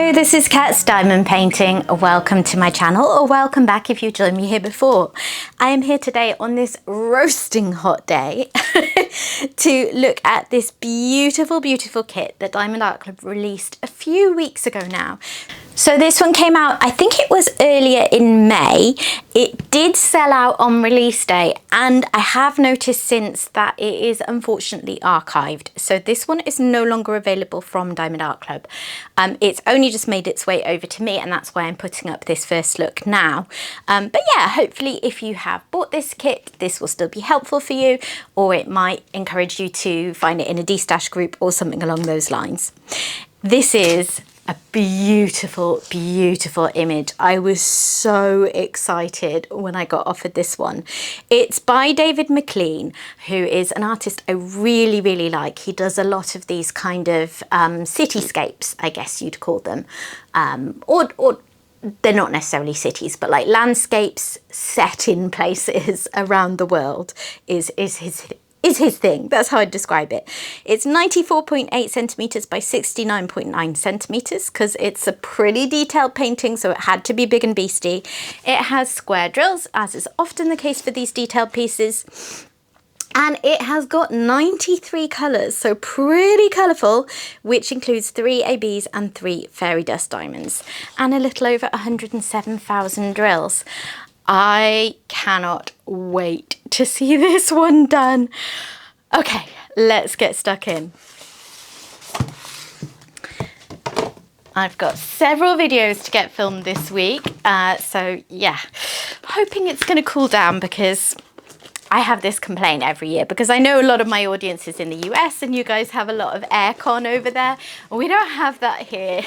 Hello, this is Cat's Diamond Painting. Welcome to my channel, or welcome back if you've joined me here before. I am here today on this roasting hot day to look at this beautiful, beautiful kit that Diamond Art Club released a few weeks ago now. So this one came out, I think it was earlier in May. It did sell out on release day, and I have noticed since that it is unfortunately archived. So this one is no longer available from Diamond Art Club. It's only just made its way over to me, and that's why I'm putting up this first look now. But yeah, hopefully if you have bought this kit, this will still be helpful for you, or it might encourage you to find it in a destash group or something along those lines. This is a beautiful, beautiful image. I was so excited when I got offered this one. It's by David McLean, who is an artist I really, really like. He does a lot of these kind of cityscapes, I guess you'd call them. Or they're not necessarily cities, but like landscapes set in places around the world is his thing. That's how I'd describe it. It's 94.8 centimeters by 69.9 centimeters because it's a pretty detailed painting, so it had to be big and beastie. It has square drills, as is often the case for these detailed pieces. And it has got 93 colours, so pretty colourful, which includes 3 ABs and 3 fairy dust diamonds, and a little over 107,000 drills. I cannot wait to see this one done. Okay, let's get stuck in. I've got several videos to get filmed this week, so yeah, hoping it's going to cool down because I have this complaint every year because I know a lot of my audience is in the US and you guys have a lot of aircon over there. We don't have that here.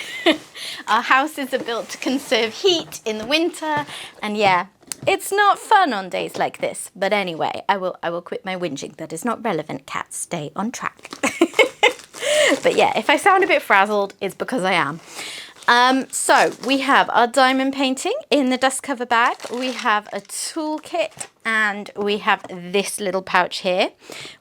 Our houses are built to conserve heat in the winter, and yeah, it's not fun on days like this. But anyway, I will quit my whinging. That is not relevant. Cats, stay on track. But yeah, if I sound a bit frazzled, it's because I am. So we have our diamond painting in the dust cover bag. We have a toolkit, and we have this little pouch here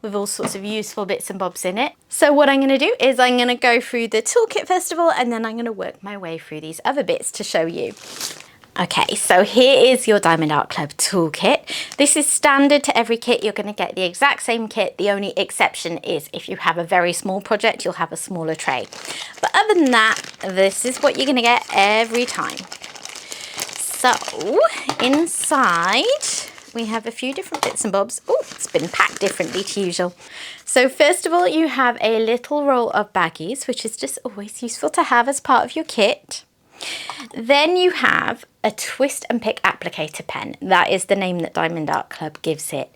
with all sorts of useful bits and bobs in it. So what I'm going to do is I'm going to go through the toolkit first of all, and then I'm going to work my way through these other bits to show you. Okay, so here is your Diamond Art Club toolkit. This is standard to every kit. You're going to get the exact same kit. The only exception is if you have a very small project, you'll have a smaller tray. But other than that, this is what you're going to get every time. So inside, we have a few different bits and bobs. Oh, it's been packed differently to usual. So first of all, you have a little roll of baggies, which is just always useful to have as part of your kit. Then you have a twist and pick applicator pen. That is the name that Diamond Art Club gives it.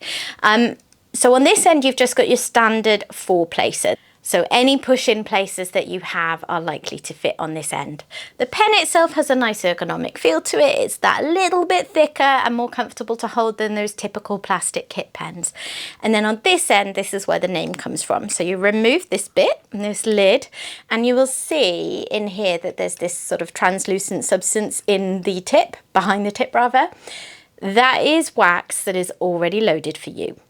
So on this end, you've just got your standard 4 placer. So any push-in places that you have are likely to fit on this end. The pen itself has a nice ergonomic feel to it. It's that little bit thicker and more comfortable to hold than those typical plastic kit pens. And then on this end, this is where the name comes from. So you remove this bit, this lid, and you will see in here that there's this sort of translucent substance in the tip, behind the tip rather. That is wax that is already loaded for you.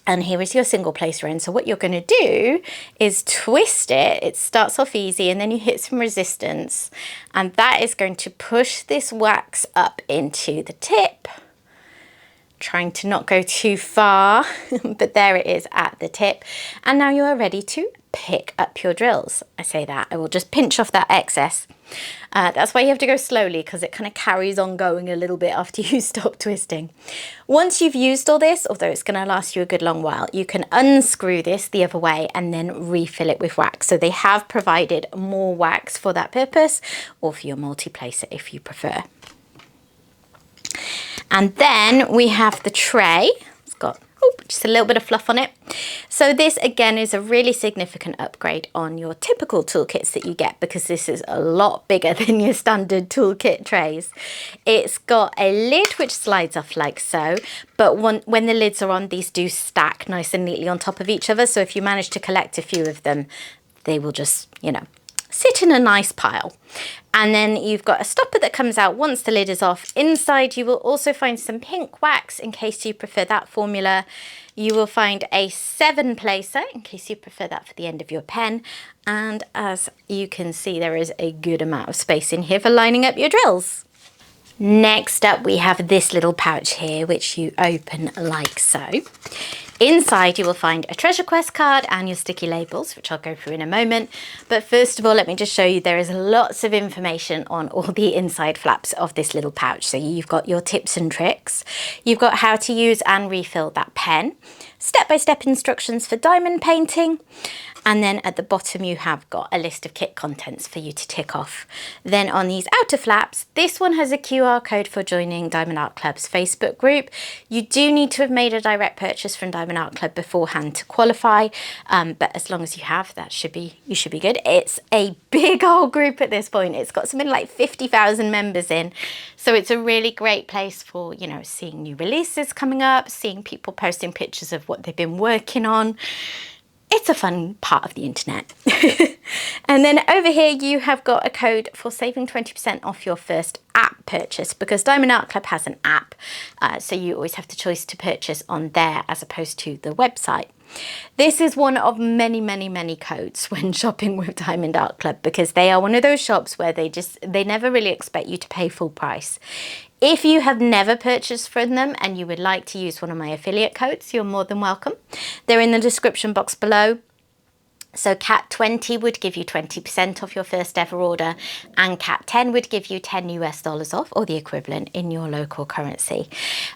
And here is your single placer end. So what you're going to do is twist it. It starts off easy and then you hit some resistance. And that is going to push this wax up into the tip. Trying to not go too far, but there it is at the tip. And now you are ready to pick up your drills. I say that, I will just pinch off that excess. That's why you have to go slowly because it kind of carries on going a little bit after you stop twisting. Once you've used all this, although it's going to last you a good long while, you can unscrew this the other way and then refill it with wax. So they have provided more wax for that purpose, or for your multi-placer if you prefer. And then we have the tray. It's got just a little bit of fluff on it. So this again is a really significant upgrade on your typical toolkits that you get, because this is a lot bigger than your standard toolkit trays. It's got a lid which slides off like so, but when the lids are on, these do stack nice and neatly on top of each other. So if you manage to collect a few of them, they will just, you know, sit in a nice pile. And then you've got a stopper that comes out once the lid is off. Inside you will also find some pink wax in case you prefer that formula. You will find a 7 placer in case you prefer that for the end of your pen. And as you can see, there is a good amount of space in here for lining up your drills. Next up, we have this little pouch here, which you open like so. Inside, you will find a Treasure Quest card and your sticky labels, which I'll go through in a moment. But first of all, let me just show you there is lots of information on all the inside flaps of this little pouch. So you've got your tips and tricks. You've got how to use and refill that pen. Step-by-step instructions for diamond painting. And then at the bottom you have got a list of kit contents for you to tick off. Then on these outer flaps, this one has a QR code for joining Diamond Art Club's Facebook group. You do need to have made a direct purchase from Diamond Art Club beforehand to qualify, but as long as you have, you should be good. It's a big old group at this point. It's got something like 50,000 members in, so it's a really great place for, you know, seeing new releases coming up, seeing people posting pictures of what they've been working on. It's a fun part of the internet. And then over here you have got a code for saving 20% off your first app purchase, because Diamond Art Club has an app, so you always have the choice to purchase on there as opposed to the website. This is one of many, many, many codes when shopping with Diamond Art Club, because they are one of those shops where they never really expect you to pay full price. If you have never purchased from them and you would like to use one of my affiliate codes, you're more than welcome. They're in the description box below. So CAT20 would give you 20% off your first ever order, and CAT10 would give you $10 off, or the equivalent in your local currency.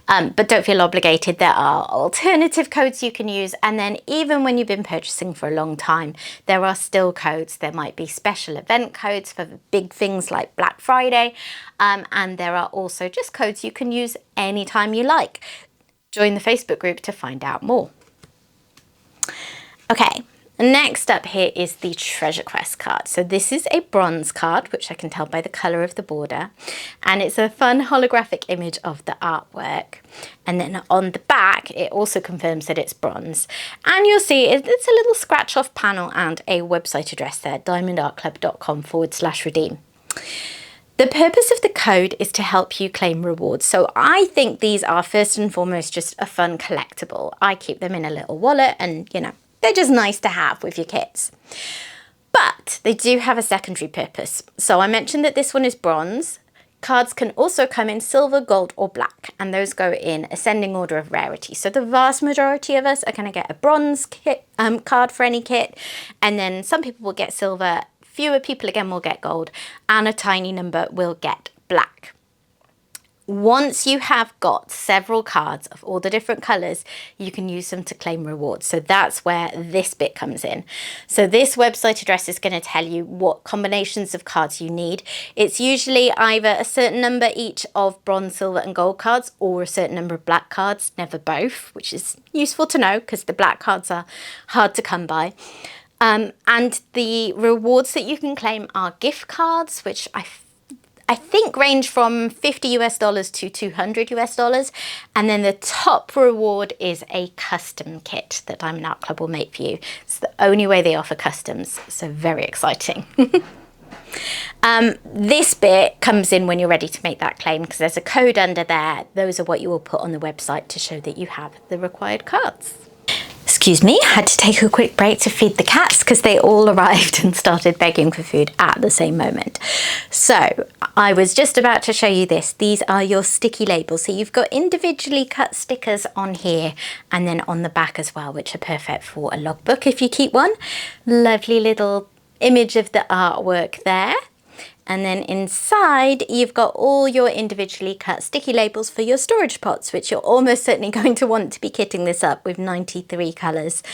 But don't feel obligated. There are alternative codes you can use, and then even when you've been purchasing for a long time, there are still codes. There might be special event codes for big things like Black Friday, and there are also just codes you can use anytime you like. Join the Facebook group to find out more. Okay. Next up here is the Treasure Quest card. So this is a bronze card, which I can tell by the colour of the border. And it's a fun holographic image of the artwork. And then on the back, it also confirms that it's bronze. And you'll see it's a little scratch off panel and a website address there, diamondartclub.com/redeem. The purpose of the code is to help you claim rewards. So I think these are first and foremost just a fun collectible. I keep them in a little wallet and, you know, they're just nice to have with your kits. But they do have a secondary purpose. So I mentioned that this one is bronze. Cards can also come in silver, gold or black, and those go in ascending order of rarity. So the vast majority of us are going to get a bronze kit, card for any kit, and then some people will get silver, fewer people again will get gold, and a tiny number will get black. Once you have got several cards of all the different colours, you can use them to claim rewards. So that's where this bit comes in. So this website address is going to tell you what combinations of cards you need. It's usually either a certain number each of bronze, silver and gold cards, or a certain number of black cards, never both, which is useful to know because the black cards are hard to come by. And the rewards that you can claim are gift cards, which I think range from $50 to $200. And then the top reward is a custom kit that Diamond Art Club will make for you. It's the only way they offer customs, so very exciting. This bit comes in when you're ready to make that claim, because there's a code under there. Those are what you will put on the website to show that you have the required cards. Excuse me, I had to take a quick break to feed the cats because they all arrived and started begging for food at the same moment. So I was just about to show you this. These are your sticky labels. So you've got individually cut stickers on here and then on the back as well, which are perfect for a logbook if you keep one. Lovely little image of the artwork there. And then inside, you've got all your individually cut sticky labels for your storage pots, which you're almost certainly going to want to be kitting this up with 93 colours.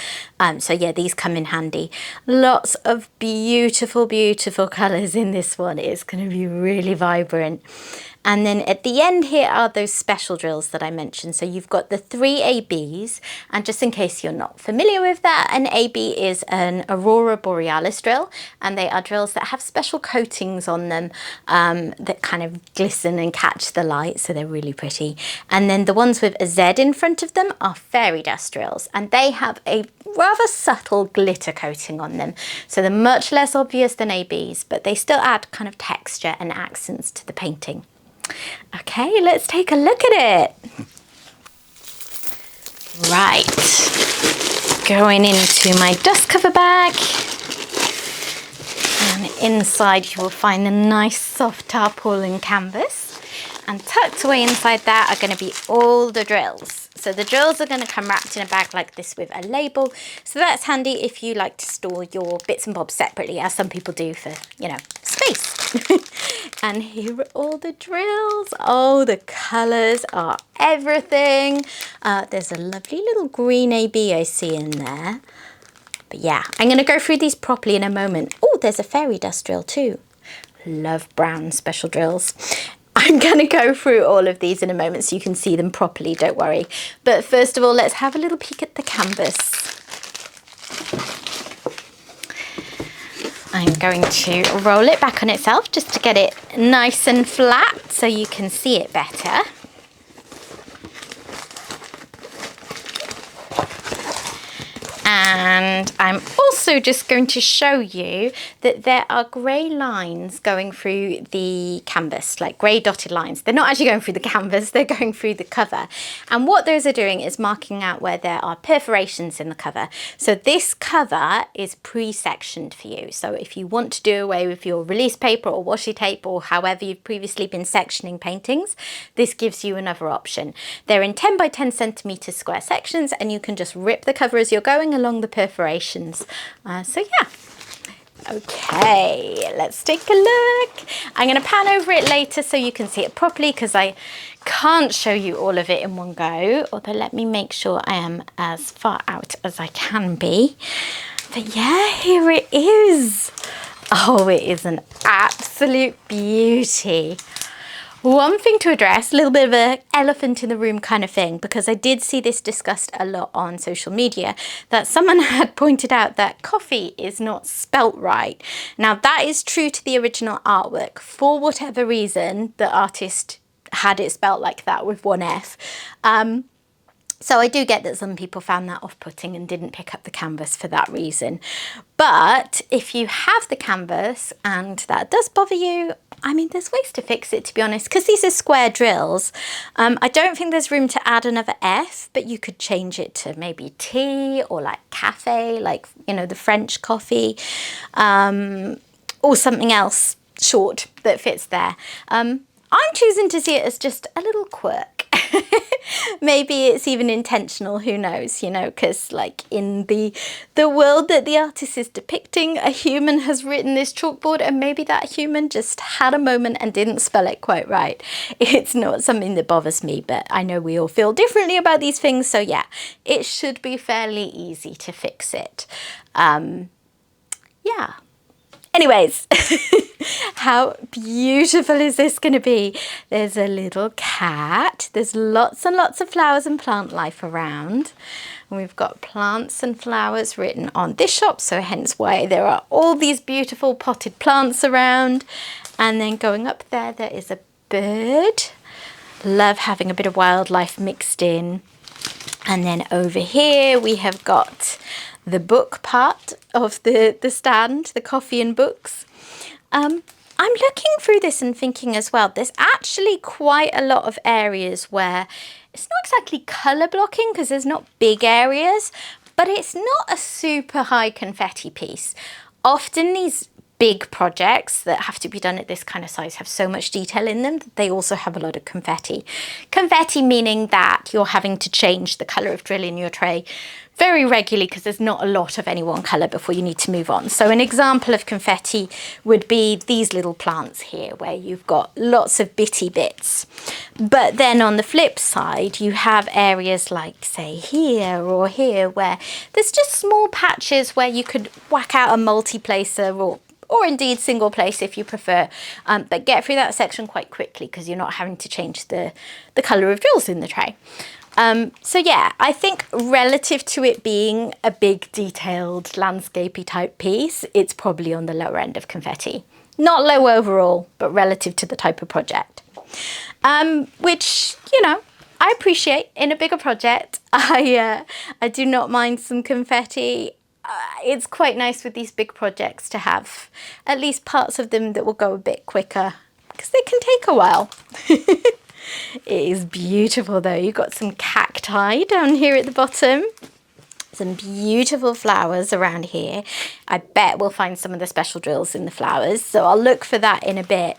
So yeah, these come in handy. Lots of beautiful, beautiful colours in this one. It's going to be really vibrant. And then at the end here are those special drills that I mentioned. So you've got the 3 ABs, and just in case you're not familiar with that, an AB is an Aurora Borealis drill, and they are drills that have special coatings on them that kind of glisten and catch the light, so they're really pretty. And then the ones with a Z in front of them are fairy dust drills, and they have a rather subtle glitter coating on them, so they're much less obvious than ABs, but they still add kind of texture and accents to the painting. Okay, let's take a look at it. Right, going into my dust cover bag, and inside you will find a nice soft tarpaulin canvas, and tucked away inside that are going to be all the drills. So the drills are going to come wrapped in a bag like this with a label, so that's handy if you like to store your bits and bobs separately, as some people do for, you know, space. And here are all the drills. Oh, the colours are everything. There's a lovely little green AB I see in there. But yeah, I'm going to go through these properly in a moment. Oh, there's a fairy dust drill too. Love brown special drills. I'm going to go through all of these in a moment so you can see them properly, don't worry. But first of all, let's have a little peek at the canvas. I'm going to roll it back on itself just to get it nice and flat so you can see it better. And I'm also just going to show you that there are grey lines going through the canvas, like grey dotted lines. They're not actually going through the canvas, they're going through the cover. And what those are doing is marking out where there are perforations in the cover. So this cover is pre-sectioned for you. So if you want to do away with your release paper or washi tape or however you've previously been sectioning paintings, this gives you another option. They're in 10 by 10 centimeter square sections, and you can just rip the cover as you're going along the perforations. So yeah. Okay, let's take a look. I'm going to pan over it later so you can see it properly, because I can't show you all of it in one go. Although let me make sure I am as far out as I can be. But yeah, here it is. Oh, it is an absolute beauty. One thing to address, a little bit of an elephant in the room kind of thing, because I did see this discussed a lot on social media, that someone had pointed out that coffee is not spelt right. Now that is true to the original artwork. For whatever reason, the artist had it spelt like that with one F. So I do get that some people found that off-putting and didn't pick up the canvas for that reason. But if you have the canvas and that does bother you, I mean, there's ways to fix it, to be honest, because these are square drills. I don't think there's room to add another F, but you could change it to maybe tea or like cafe, like, you know, the French coffee, or something else short that fits there. I'm choosing to see it as just a little quirk. Maybe it's even intentional, who knows, you know, because like in the world that the artist is depicting, a human has written this chalkboard, and maybe that human just had a moment and didn't spell it quite right. It's not something that bothers me, but I know we all feel differently about these things, so yeah, it should be fairly easy to fix it. Yeah. Anyways, how beautiful is this going to be? There's a little cat. There's lots and lots of flowers and plant life around. And we've got plants and flowers written on this shop, so hence why there are all these beautiful potted plants around. And then going up there, there is a bird. Love having a bit of wildlife mixed in. And then over here we have got the book part of the stand, the coffee and books. I'm looking through this and thinking as well, there's actually quite a lot of areas where it's not exactly colour blocking because there's not big areas, but it's not a super high confetti piece. Often these big projects that have to be done at this kind of size have so much detail in them that they also have a lot of confetti. Confetti meaning that you're having to change the colour of drill in your tray very regularly because there's not a lot of any one colour before you need to move on. So an example of confetti would be these little plants here where you've got lots of bitty bits. But then on the flip side, you have areas like, say, here or here where there's just small patches where you could whack out a multi-placer or or indeed single place if you prefer, but get through that section quite quickly because you're not having to change the colour of drills in the tray. So yeah, I think relative to it being a big detailed landscapey type piece, it's probably on the lower end of confetti. Not low overall, but relative to the type of project. Which, you know, I appreciate in a bigger project. I do not mind some confetti. It's quite nice with these big projects to have at least parts of them that will go a bit quicker because they can take a while. It is beautiful though. You've got some cacti down here at the bottom. Some beautiful flowers around here. I bet we'll find some of the special drills in the flowers, so I'll look for that in a bit.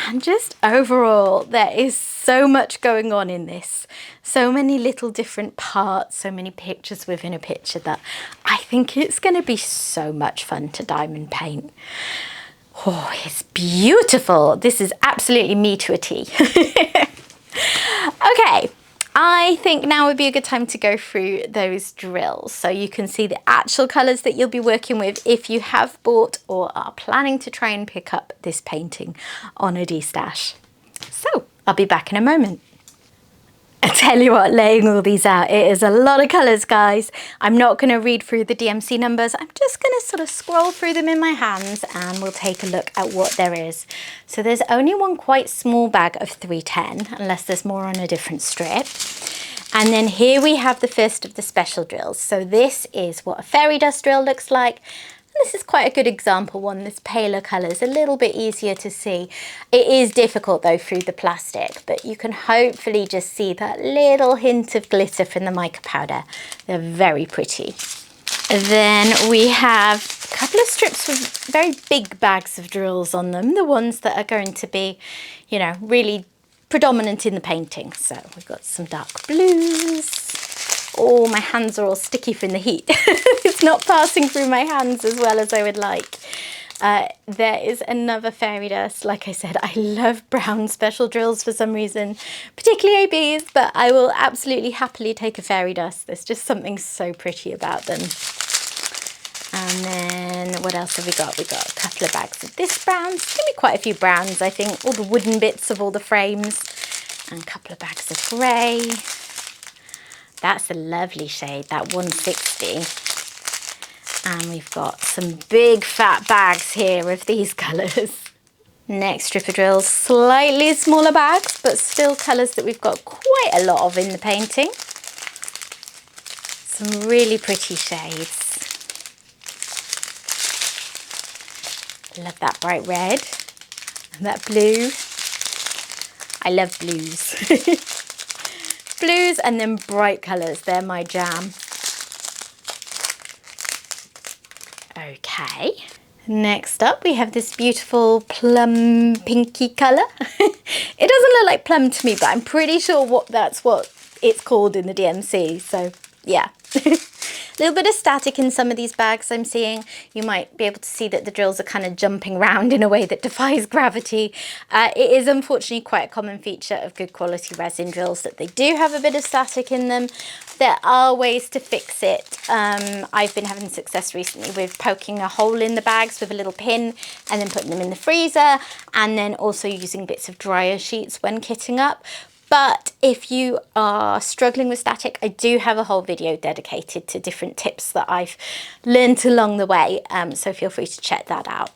And just overall, there is so much going on in this. So many little different parts, so many pictures within a picture that I think it's going to be so much fun to diamond paint. Oh, it's beautiful. This is absolutely me to a T. Okay, I think now would be a good time to go through those drills so you can see the actual colours that you'll be working with if you have bought or are planning to try and pick up this painting on a D-stash. So I'll be back in a moment. I tell you what, laying all these out, it is a lot of colours, guys. I'm not going to read through the DMC numbers. I'm just going to sort of scroll through them in my hands and we'll take a look at what there is. So there's only one quite small bag of 310, unless there's more on a different strip. And then here we have the first of the special drills. So this is what a fairy dust drill looks like. This is quite a good example one. This paler colour is a little bit easier to see. It is difficult though through the plastic, but you can hopefully just see that little hint of glitter from the mica powder. They're very pretty. Then we have a couple of strips with very big bags of drills on them, the ones that are going to be, you know, really predominant in the painting. So we've got some dark blues. Oh, my hands are all sticky from the heat. It's not passing through my hands as well as I would like. There is another fairy dust. Like I said, I love brown special drills for some reason, particularly ABs, but I will absolutely happily take a fairy dust. There's just something so pretty about them. And then what else have we got? We've got a couple of bags of this brown. There's going to be quite a few browns, I think. All the wooden bits of all the frames. And a couple of bags of grey. That's a lovely shade, that 160. And we've got some big fat bags here of these colours. Next strip of drills, slightly smaller bags, but still colours that we've got quite a lot of in the painting. Some really pretty shades. Love that bright red and that blue. I love blues. Blues and then bright colours, they're my jam. Okay, next up we have this beautiful plum pinky colour. It doesn't look like plum to me, but I'm pretty sure that's what it's called in the DMC, so yeah. A little bit of static in some of these bags I'm seeing. You might be able to see that the drills are kind of jumping around in a way that defies gravity. It is unfortunately quite a common feature of good quality resin drills that they do have a bit of static in them. There are ways to fix it. I've been having success recently with poking a hole in the bags with a little pin and then putting them in the freezer, and then also using bits of dryer sheets when kitting up. But if you are struggling with static, I do have a whole video dedicated to different tips that I've learned along the way, so feel free to check that out.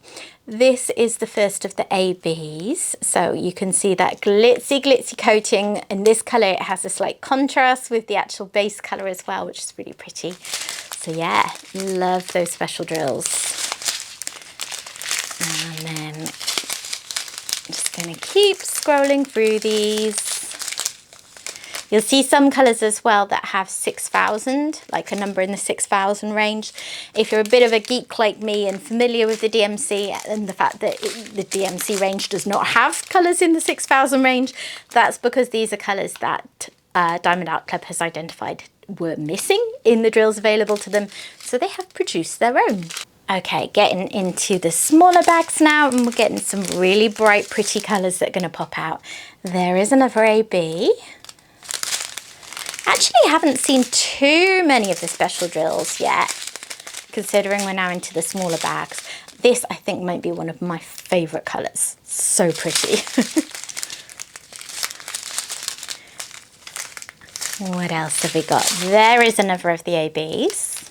This is the first of the ABs, so you can see that glitzy coating. In this colour it has a slight contrast with the actual base colour as well, which is really pretty. So yeah, love those special drills. And then I'm just going to keep scrolling through these. You'll see some colours as well that have 6,000, like a number in the 6,000 range. If you're a bit of a geek like me and familiar with the DMC and the fact that the DMC range does not have colours in the 6,000 range, that's because these are colours that Diamond Art Club has identified were missing in the drills available to them, so they have produced their own. Okay, getting into the smaller bags now, and we're getting some really bright, pretty colours that are going to pop out. There is another AB. Actually, haven't seen too many of the special drills yet, considering we're now into the smaller bags. this I think might be one of my favourite colours. So pretty. What else have we got? There is another of the ABs.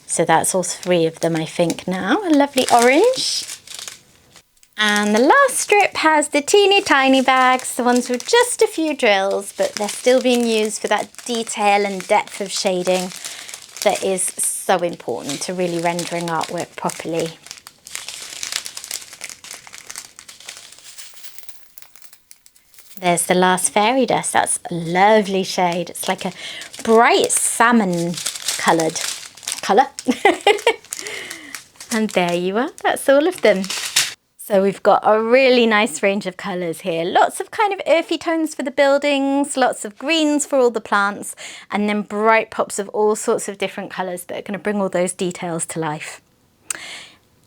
So that's all 3 of them, I think, now. A lovely orange. And the last strip has the teeny tiny bags, the ones with just a few drills, but they're still being used for that detail and depth of shading that is so important to really rendering artwork properly. There's the last fairy dust. That's a lovely shade. It's like a bright salmon coloured colour. And there you are. That's all of them. So we've got a really nice range of colours here. Lots of kind of earthy tones for the buildings, lots of greens for all the plants, and then bright pops of all sorts of different colours that are going to bring all those details to life.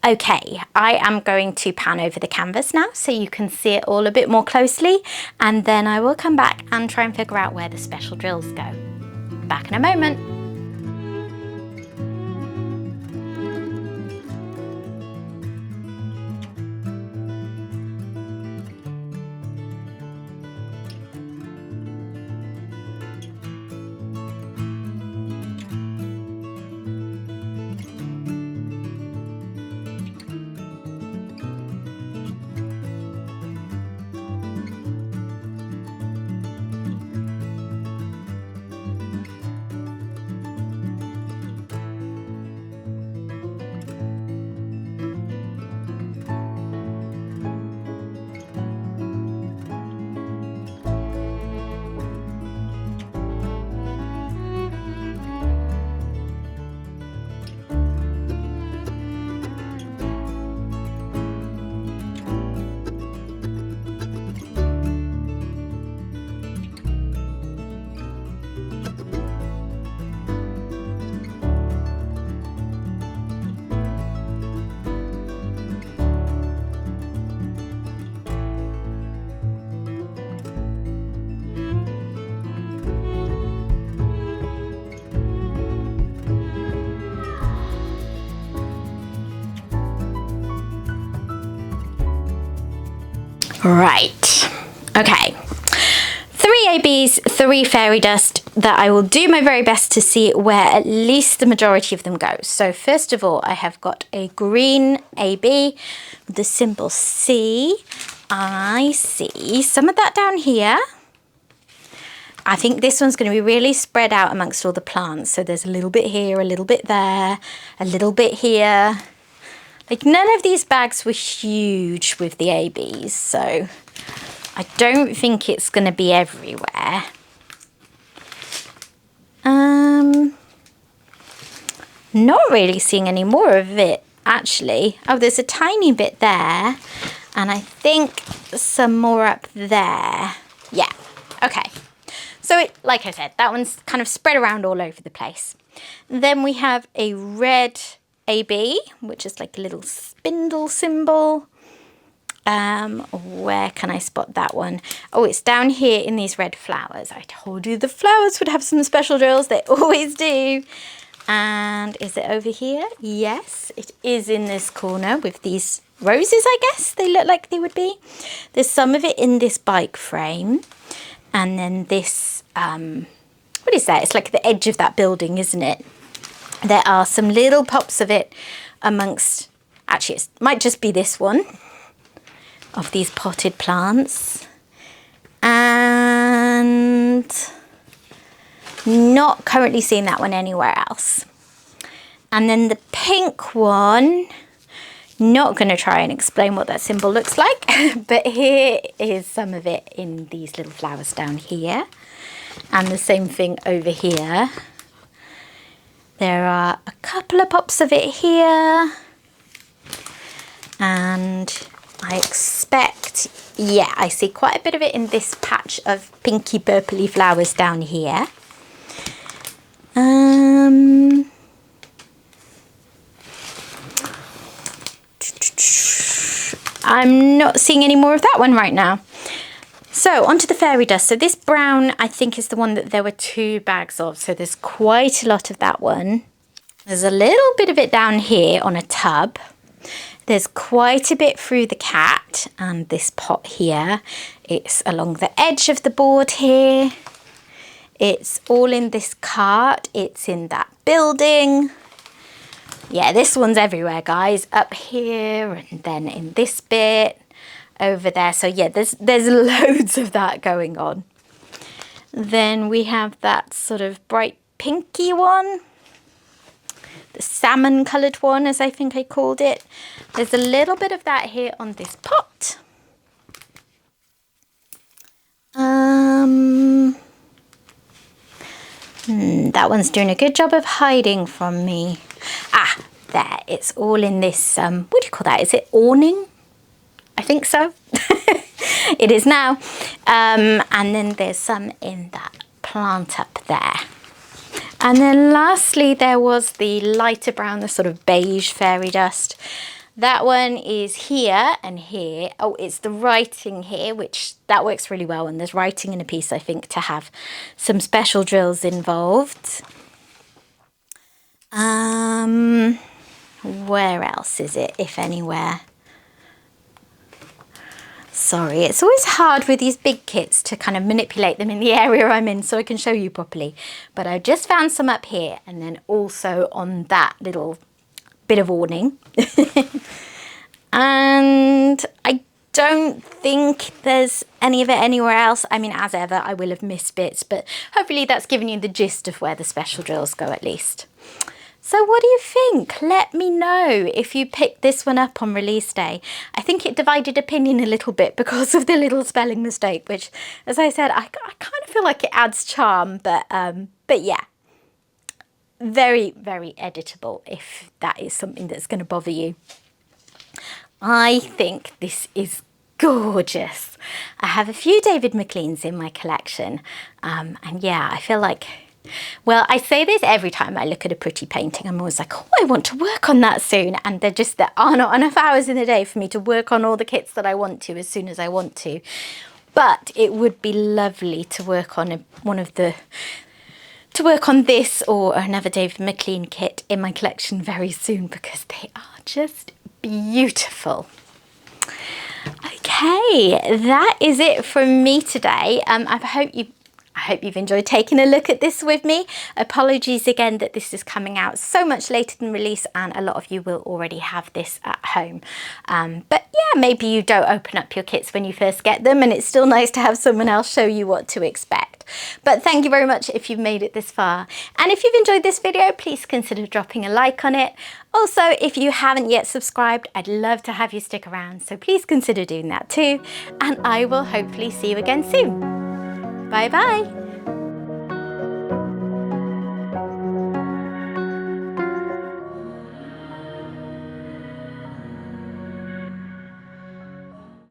Okay, I am going to pan over the canvas now so you can see it all a bit more closely, and then I will come back and try and figure out where the special drills go. Back in a moment. Right, okay, 3 ABs, 3 fairy dust that I will do my very best to see where at least the majority of them go. So first of all, I have got a green AB with the symbol C. I see some of that down here. I think this one's going to be really spread out amongst all the plants. So there's a little bit here, a little bit there, a little bit here. Like none of these bags were huge with the ABs, so I don't think it's going to be everywhere. Not really seeing any more of it, actually. Oh, there's a tiny bit there, and I think some more up there. Yeah, okay. So like I said, that one's kind of spread around all over the place. Then we have a red AB, which is like a little spindle symbol. Where can I spot that one? Oh, it's down here in these red flowers. I told you the flowers would have some special drills. They always do. And is it over here? Yes, it is in this corner with these roses, I guess they look like they would be. There's some of it in this bike frame. And then this, what is that? It's like the edge of that building, isn't it? There are some little pops of it amongst, actually it might just be this one, of these potted plants. And not currently seeing that one anywhere else. And then the pink one, not going to try and explain what that symbol looks like, but here is some of it in these little flowers down here. And the same thing over here. There are a couple of pops of it here, and I expect, yeah, I see quite a bit of it in this patch of pinky purpley flowers down here. I'm not seeing any more of that one right now. So onto the fairy dust. So this brown, I think, is the one that there were 2 bags of. So there's quite a lot of that one. There's a little bit of it down here on a tub. There's quite a bit through the cat and this pot here. It's along the edge of the board here. It's all in this cart. It's in that building. Yeah, this one's everywhere, guys. Up here and then in this bit, over there. So yeah, there's loads of that going on. Then we have that sort of bright pinky one. The salmon coloured one, as I think I called it. There's a little bit of that here on this pot. That one's doing a good job of hiding from me. Ah, there, it's all in this, what do you call that? Is it awning? I think so. It is now. And then there's some in that plant up there. And then lastly, there was the lighter brown, the sort of beige fairy dust. That one is here and here. Oh, it's the writing here, which that works really well. And there's writing in a piece, I think, to have some special drills involved. Where else is it, if anywhere? Sorry, it's always hard with these big kits to kind of manipulate them in the area I'm in so I can show you properly. But I just found some up here and then also on that little bit of awning. And I don't think there's any of it anywhere else. I mean, as ever, I will have missed bits, but hopefully that's given you the gist of where the special drills go at least. So what do you think? Let me know if you picked this one up on release day. I think it divided opinion a little bit because of the little spelling mistake, which, as I said, I kind of feel like it adds charm, but yeah, very, very editable if that is something that's going to bother you. I think this is gorgeous. I have a few David McLeans in my collection, and yeah, I feel like, well, I say this every time I look at a pretty painting. I'm always like, oh, I want to work on that soon. And there are not enough hours in the day for me to work on all the kits that I want to as soon as I want to. But it would be lovely to work on this or another David McLean kit in my collection very soon because they are just beautiful. Okay, that is it from me today. I hope you've enjoyed taking a look at this with me. Apologies again that this is coming out so much later than release and a lot of you will already have this at home. But yeah, maybe you don't open up your kits when you first get them and it's still nice to have someone else show you what to expect. But thank you very much if you've made it this far. And if you've enjoyed this video, please consider dropping a like on it. Also, if you haven't yet subscribed, I'd love to have you stick around. So please consider doing that too. And I will hopefully see you again soon. Bye bye.